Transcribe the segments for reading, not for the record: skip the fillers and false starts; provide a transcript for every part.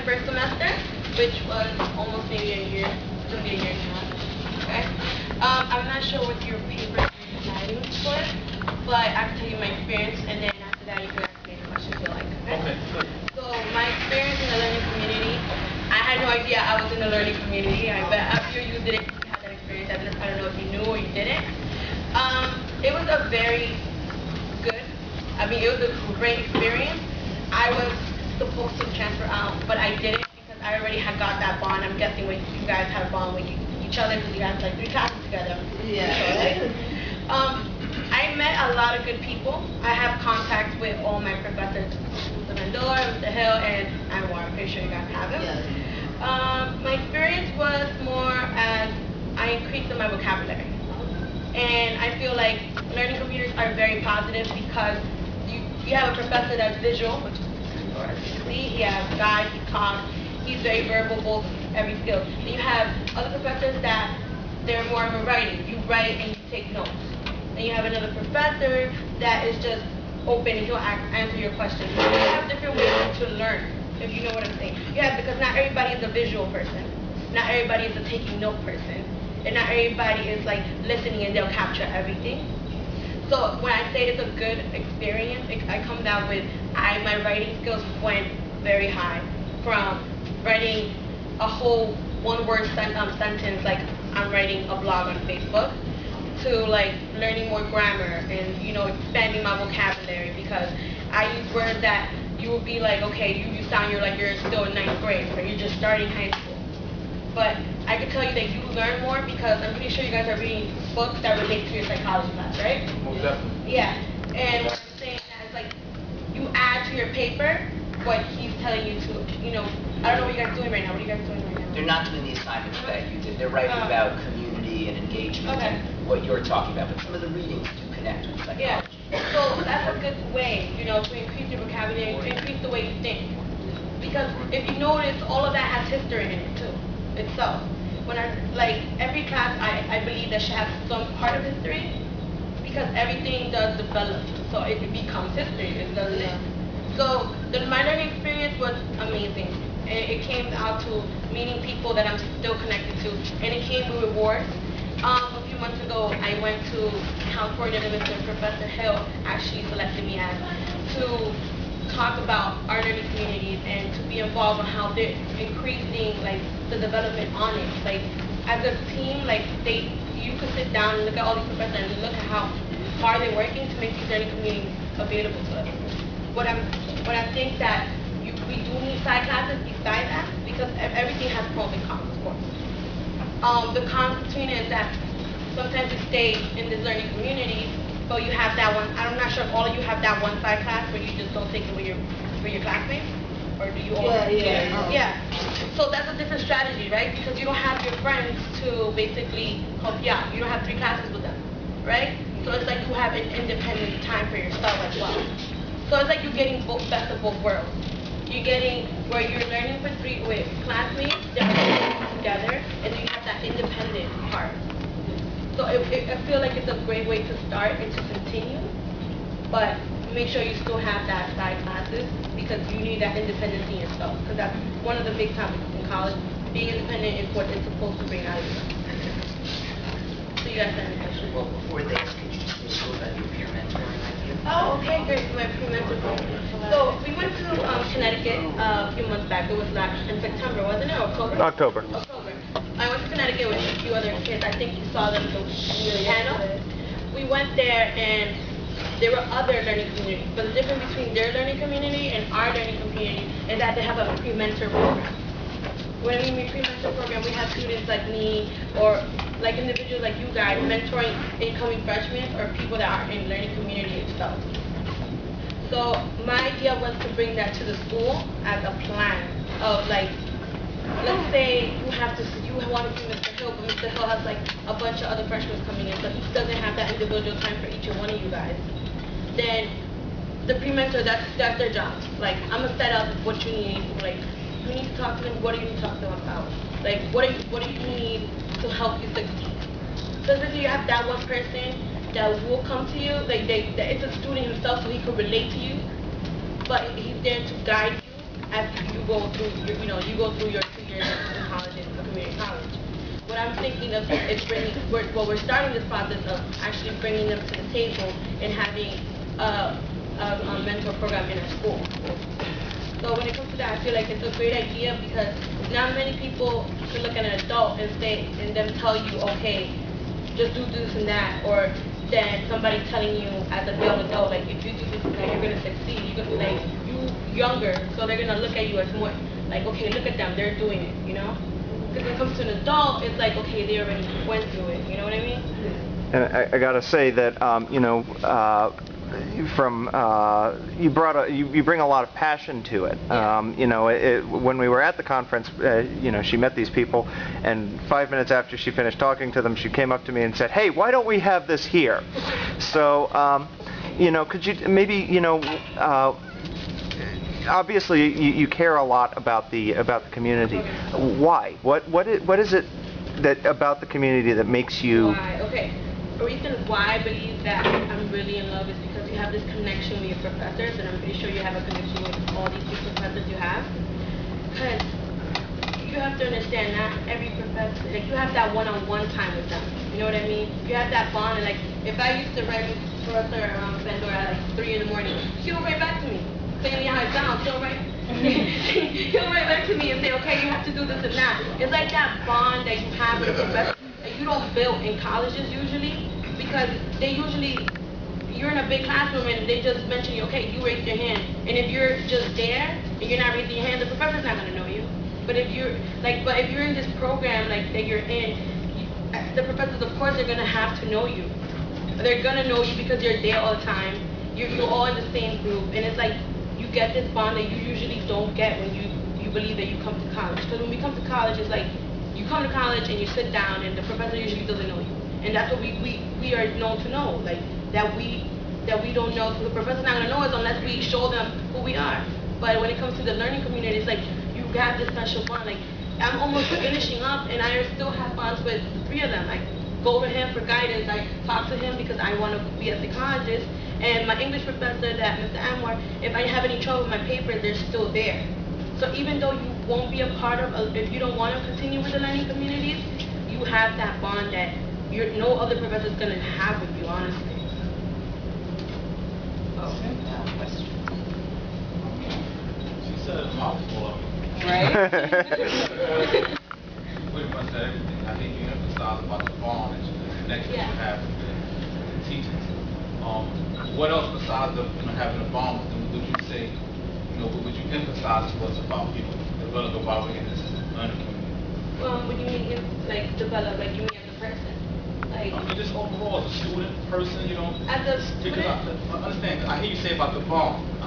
first semester, which was almost maybe a year, it's gonna be a year and a half. Okay. I'm not sure what your paper is deciding for, but I can tell you my experience, and then after that you can ask me any questions you like. Okay. Good. So my experience in the learning community, I had no idea I was in the learning community. I bet after you did it, you had that experience. I don't know if you knew or you didn't. It was a very good. I mean, it was a great experience. I was supposed to transfer out, but I didn't because I already had got that bond. I'm guessing when you guys had a bond with each other because you guys like 3 classes together. Yeah. I met a lot of good people. I have contact with all my professors, Mr. Mendola, Mr. Hill, and Anwar. I'm pretty sure you guys have him. Yes. My experience was more as I increased in my vocabulary. And I feel like learning computers are very positive because you have a professor that's visual, which is he has guides, he talks, he's very verbal, both every skill. And you have other professors that they're more of a writing. You write and you take notes. And you have another professor that is just open and he'll answer your questions. You have different ways to learn, if you know what I'm saying. Yeah, because not everybody is a visual person. Not everybody is a taking note person. And not everybody is like listening and they'll capture everything. So when I say it's a good experience, I come down with my writing skills went very high. From writing a whole one-word sentence like I'm writing a blog on Facebook, to like learning more grammar and expanding my vocabulary because I use words that you will be like, okay, you sound like you're still in 9th grade or you're just starting high school. But I can tell you that you learn more because I'm pretty sure you guys are reading books that relate to your psychology class, right? Most definitely. Yeah. And what I'm saying that is like you add to your paper what he's telling you to, I don't know what you guys are doing right now. What are you guys doing right now? They're not doing the assignments that you did. They're writing about community and engagement and what you're talking about. But some of the readings do connect with psychology. Yeah. So that's a good way, to increase your vocabulary, to increase the way you think. Because if you notice, all of that has history in it too, itself. When every class, I believe that should have some part of history, because everything does develop, so it becomes history, doesn't it? So my learning experience was amazing. It came out to meeting people that I'm still connected to, and it came with rewards. A few months ago, I went to House Coordinator with Professor Hill, actually selected me as to talk about our learning communities and to be involved in how they're increasing the development on it. As a team, you could sit down and look at all these professors and look at how hard they're working to make these learning communities available to us. What I think that we do need side classes besides that because everything has pros and cons, of course. The cons between it is that sometimes you stay in this learning community, but you have that one. I'm not sure if all of you have that one side class where you just don't take it with your classmates, or do you all? Yeah. So that's a different strategy, right? Because you don't have your friends to basically help you out. You don't have 3 classes with them, right? So it's like you have an independent time for yourself as well. So it's like you're getting best of both worlds. You're getting where you're learning with classmates that are learning together, and then you have that independent part. So I feel like it's a great way to start and to continue, but make sure you still have that side classes because you need that independence in yourself. Because that's one of the big topics in college. Being independent is what it's supposed to bring out of you. So you guys have any questions? Well, before this, could you just say a little about your peer mentoring idea? Oh, okay, great. My pre-mentor program. So we went to Connecticut a few months back. It was in September, wasn't it? Or October? October. I went to Connecticut with a few other kids. I think you saw them in the panel. We went there and there were other learning communities. But the difference between their learning community and our learning community is that they have a pre-mentor program. When we mean pre-mentor program, we have students like me or individuals like you guys mentoring incoming freshmen or people that are in learning community itself. So my idea was to bring that to the school as a plan of let's say you want to do Mr. Hill, but Mr. Hill has a bunch of other freshmen coming in, so he doesn't have that individual time for each one of you guys. Then the pre-mentor, that's their job. I'm gonna set up what you need. You need to talk to them. What do you need to talk to them about? What do you need to help you succeed? So if you have that one person that will come to you, it's a student himself, so he can relate to you, but he's there to guide you as you go through, you go through your 2 years in college, in a community college. What I'm thinking of is we're starting this process of actually bringing them to the table and having a mentor program in our school. So when it comes to that, I feel like it's a great idea because not many people can look at an adult and say, and them tell you, okay, just do this and that, or then somebody telling you as a adult, like if you do this and that, you're gonna succeed. You're gonna like you younger, so they're gonna look at you as more like, okay, look at them, they're doing it, you know? Because when it comes to an adult, it's like, okay, they already went through it, you know what I mean? And I gotta say that you bring a lot of passion to it. When we were at the conference, she met these people, and 5 minutes after she finished talking to them, she came up to me and said, "Hey, why don't we have this here?" So, could you maybe, obviously you care a lot about the community. Why? What is it that about the community that makes you? Why? Okay. The reason why I believe that I'm really in love is because you have this connection with your professors, and I'm pretty sure you have a connection with all these professors you have. Because you have to understand, not every professor, like you have that one-on-one time with them. You know what I mean? You have that bond, and like if I used to write with Professor Bendor at like 3 in the morning, he'll write back to me, saying me how it sounds. He'll write back to me and say, okay, you have to do this and that. It's like that bond that you have with a professor that you don't build in colleges usually, because you're in a big classroom and they just mention you, okay, you raise your hand, and if you're just there and you're not raising your hand, the professor's not going to know you. But if you're in this program like that you're in, the professors, of course, are going to have to know you. They're going to know you because you're there all the time. You're all in the same group, and it's like you get this bond that you usually don't get when you believe that you come to college. Because when we come to college, it's like you come to college and you sit down, and the professor usually doesn't know you, and that's what we are known to know, like that we don't know. So the professor's not gonna know us unless we show them who we are. But when it comes to the learning community, it's like you have this special bond. Like I'm almost finishing up, and I still have bonds with 3 of them. I go to him for guidance. I talk to him because I want to be a psychologist. And my English professor, that Mr. Anwar, if I have any trouble with my papers, they're still there. So even though you won't be a part of, if you don't want to continue with the learning communities, you have that bond that no other professor is going to have with you, honestly. She said a mouthful of it. Right? Pretty much said everything. I think you emphasized about the bond and the connection you have with the teachers. What else besides having a bond with them would you say, what would you emphasize to us about develop about in this learning community? What do you mean, like develop? Like you mean as a person? Like just overall, as a student, person, As a student? I understand. I hear you say about the bond. I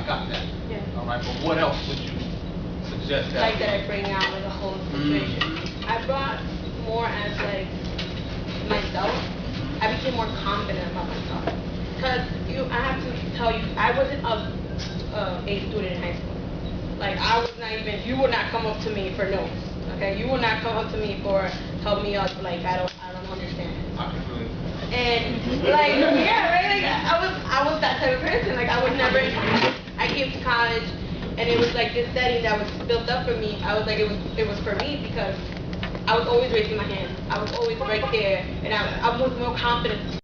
got that. Yeah. All right, but what else would you suggest that? Like that I bring out with the whole situation. I brought more as like myself. I became more confident about myself. Because I have to tell you, I wasn't a student in high school. Like I was not even, you would not come up to me for notes. Okay, you will not come up to me for help me out. Like I don't understand. I can really. And like yeah, right. Like I was that type of person. Like I would never. I came to college, and it was like this setting that was built up for me. I was like it was for me because I was always raising my hand. I was always right there, and I was more confident.